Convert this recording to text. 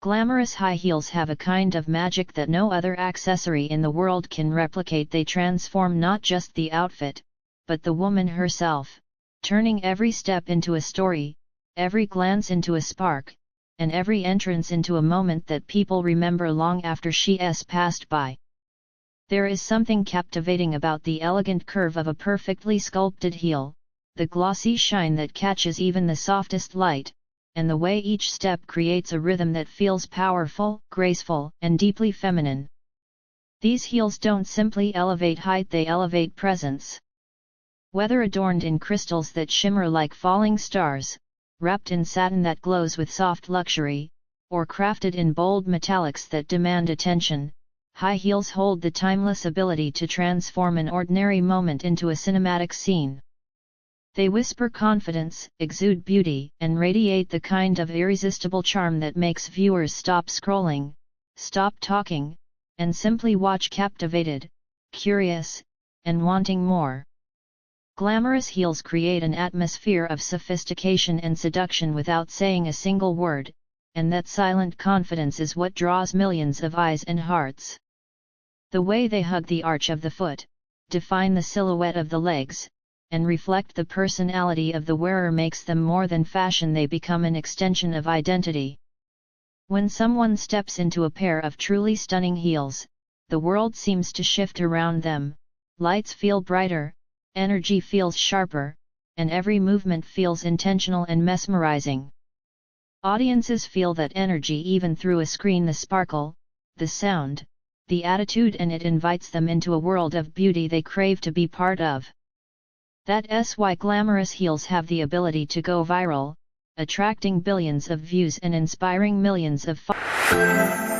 Glamorous high heels have a kind of magic that no other accessory in the world can replicate. They transform not just the outfit, but the woman herself, turning every step into a story, every glance into a spark, and every entrance into a moment that people remember long after she's passed by. There is something captivating about the elegant curve of a perfectly sculpted heel, the glossy shine that catches even the softest light, and the way each step creates a rhythm that feels powerful, graceful, and deeply feminine. These heels don't simply elevate height, they elevate presence. Whether adorned in crystals that shimmer like falling stars, wrapped in satin that glows with soft luxury, or crafted in bold metallics that demand attention, high heels hold the timeless ability to transform an ordinary moment into a cinematic scene. They whisper confidence, exude beauty, and radiate the kind of irresistible charm that makes viewers stop scrolling, stop talking, and simply watch captivated, curious, and wanting more. Glamorous heels create an atmosphere of sophistication and seduction without saying a single word, and that silent confidence is what draws millions of eyes and hearts. The way they hug the arch of the foot, define the silhouette of the legs, and reflect the personality of the wearer makes them more than fashion, they become an extension of identity. When someone steps into a pair of truly stunning heels, the world seems to shift around them, lights feel brighter, energy feels sharper, and every movement feels intentional and mesmerizing. Audiences feel that energy even through a screen, the sparkle, the sound, the attitude, and it invites them into a world of beauty they crave to be part of. That's why glamorous heels have the ability to go viral, attracting billions of views and inspiring millions of followers.